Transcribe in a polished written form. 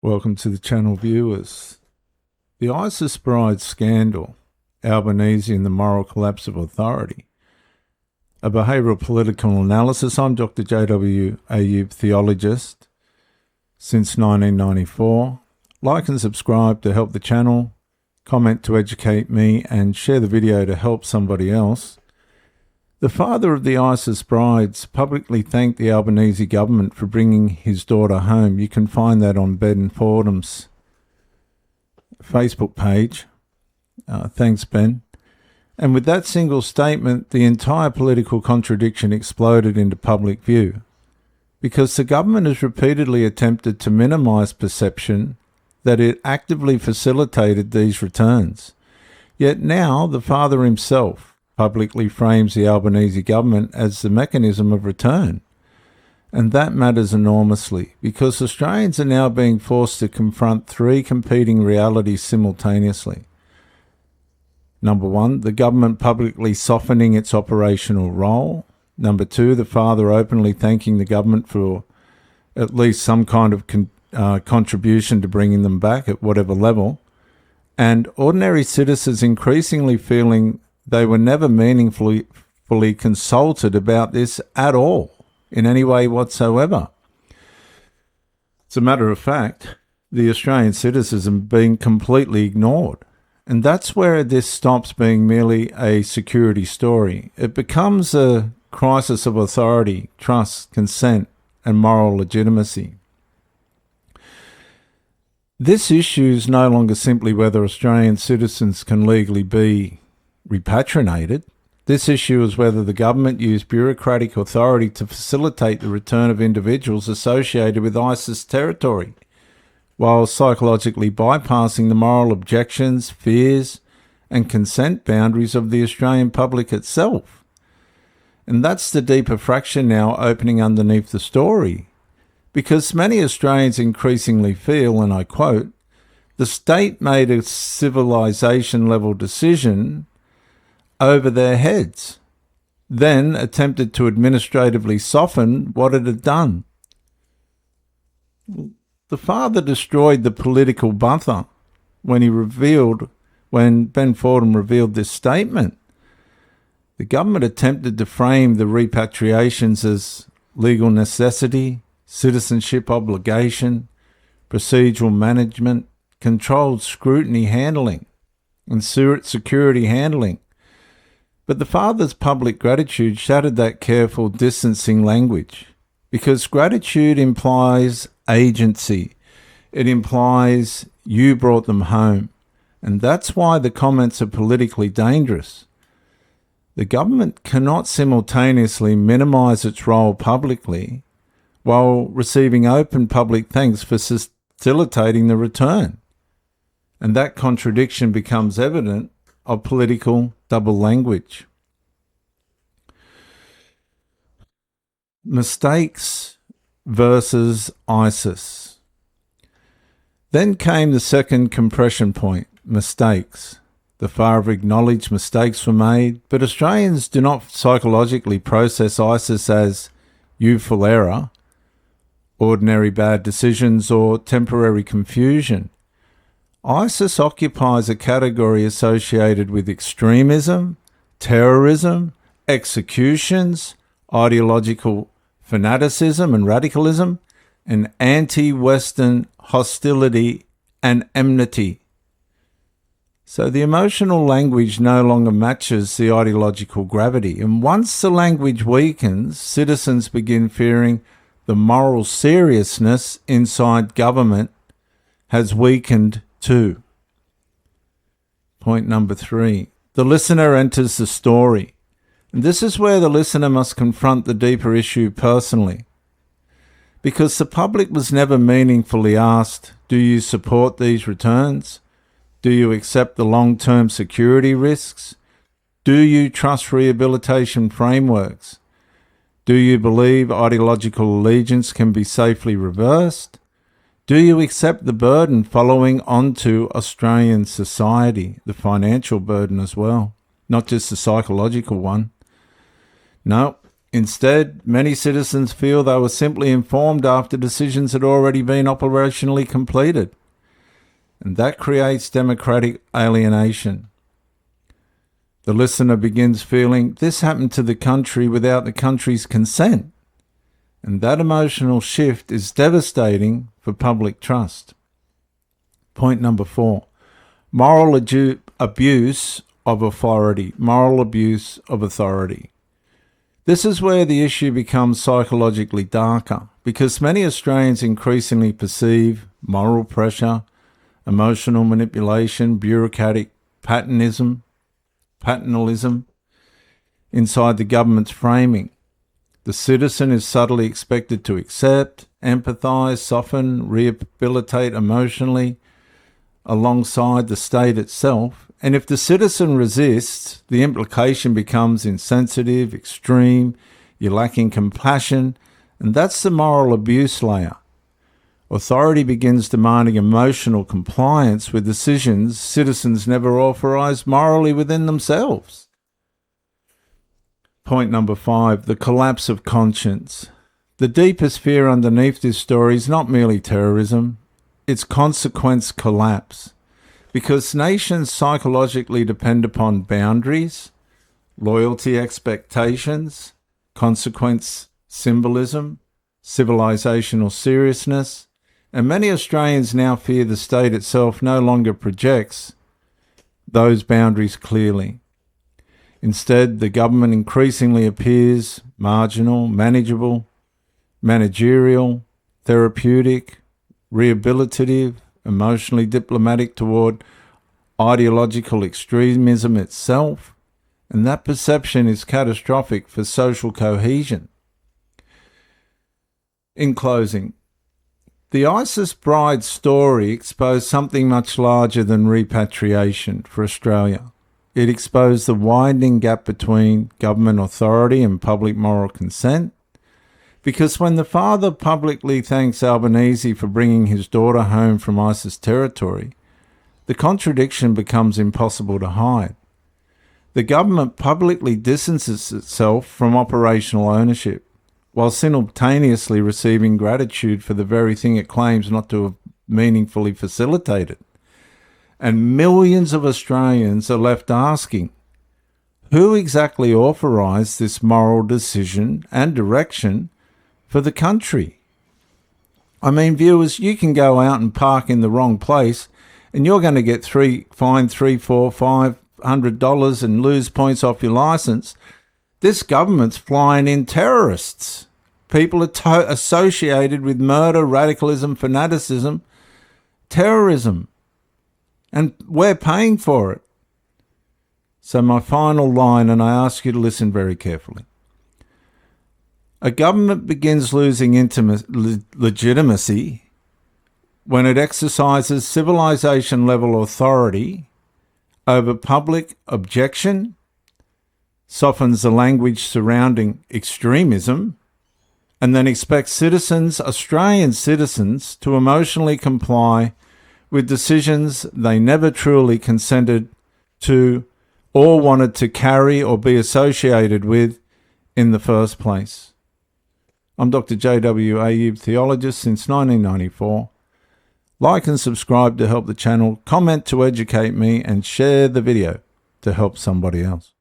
Welcome to the channel, viewers. The ISIS BRIDES scandal, Albanese and the moral collapse of authority. A behavioural-political analysis. I'm Dr. J.W. Ayub, theologist since 1994. Like and subscribe to help the channel, comment to educate me, and share the video to help somebody else. The father of the ISIS brides publicly thanked the Albanese government for bringing his daughter home. You can find that on Ben Fordham's Facebook page. Thanks, Ben. And with that single statement, the entire political contradiction exploded into public view, because the government has repeatedly attempted to minimise perception that it actively facilitated these returns. Yet now the father himself publicly frames the Albanese government as the mechanism of return. And that matters enormously, because Australians are now being forced to confront three competing realities simultaneously. Number one, the government publicly softening its operational role. Number two, the father openly thanking the government for at least some kind of contribution to bringing them back at whatever level. And ordinary citizens increasingly feeling they were never meaningfully consulted about this at all, in any way whatsoever. As a matter of fact, the Australian citizens are being completely ignored. And that's where this stops being merely a security story. It becomes a crisis of authority, trust, consent, and moral legitimacy. This issue is no longer simply whether Australian citizens can legally be repatriated. This issue is whether the government used bureaucratic authority to facilitate the return of individuals associated with ISIS territory, while psychologically bypassing the moral objections, fears, and consent boundaries of the Australian public itself. And that's the deeper fracture now opening underneath the story, because many Australians increasingly feel, and I quote, the state made a civilization-level decision over their heads, then attempted to administratively soften what it had done. The father destroyed the political buffer when Ben Fordham revealed this statement. The government attempted to frame the repatriations as legal necessity, citizenship obligation, procedural management, controlled scrutiny handling, and security handling. But the father's public gratitude shattered that careful distancing language, because gratitude implies agency. It implies you brought them home. And that's why the comments are politically dangerous. The government cannot simultaneously minimise its role publicly while receiving open public thanks for facilitating the return. And that contradiction becomes evident of political double language. Mistakes versus ISIS. Then came the second compression point, mistakes. The father acknowledged mistakes were made, but Australians do not psychologically process ISIS as youthful error, ordinary bad decisions, or temporary confusion. ISIS occupies a category associated with extremism, terrorism, executions, ideological fanaticism and radicalism, and anti-Western hostility and enmity. So the emotional language no longer matches the ideological gravity. And once the language weakens, citizens begin fearing the moral seriousness inside government has weakened too. Point number 3. The listener enters the story. And this is where the listener must confront the deeper issue personally. Because the public was never meaningfully asked, do you support these returns? Do you accept the long-term security risks? Do you trust rehabilitation frameworks? Do you believe ideological allegiance can be safely reversed? Do you accept the burden following onto Australian society, the financial burden as well, not just the psychological one? No, Instead, many citizens feel they were simply informed after decisions had already been operationally completed, and that creates democratic alienation. The listener begins feeling this happened to the country without the country's consent, and that emotional shift is devastating for public trust. Point number 4, moral abuse of authority. Moral abuse of authority. This is where the issue becomes psychologically darker, because many Australians increasingly perceive moral pressure, emotional manipulation, bureaucratic paternalism inside the government's framing. The citizen is subtly expected to accept, empathise, soften, rehabilitate emotionally alongside the state itself. And if the citizen resists, the implication becomes insensitive, extreme, you're lacking compassion, and that's the moral abuse layer. Authority begins demanding emotional compliance with decisions citizens never authorised morally within themselves. Point number 5, the collapse of conscience. The deepest fear underneath this story is not merely terrorism, it's consequence collapse. Because nations psychologically depend upon boundaries, loyalty expectations, consequence symbolism, civilizational seriousness, and many Australians now fear the state itself no longer projects those boundaries clearly. Instead, the government increasingly appears marginal, manageable, managerial, therapeutic, rehabilitative, emotionally diplomatic toward ideological extremism itself, and that perception is catastrophic for social cohesion. In closing, the ISIS BRIDES story exposed something much larger than repatriation for Australia. It exposed the widening gap between government authority and public moral consent, because when the father publicly thanks Albanese for bringing his daughter home from ISIS territory, the contradiction becomes impossible to hide. The government publicly distances itself from operational ownership, while simultaneously receiving gratitude for the very thing it claims not to have meaningfully facilitated. And millions of Australians are left asking, who exactly authorised this moral decision and direction for the country? I mean, viewers, you can go out and park in the wrong place and you're going to get fined $300, $400, $500 and lose points off your licence. This government's flying in terrorists. People are associated with murder, radicalism, fanaticism, terrorism. And we're paying for it. So my final line, and I ask you to listen very carefully. A government begins losing legitimacy when it exercises civilization-level authority over public objection, softens the language surrounding extremism, and then expects citizens, Australian citizens, to emotionally comply with decisions they never truly consented to or wanted to carry or be associated with in the first place. I'm Dr. J.W. Ayub, theologist since 1994. Like and subscribe to help the channel, comment to educate me, and share the video to help somebody else.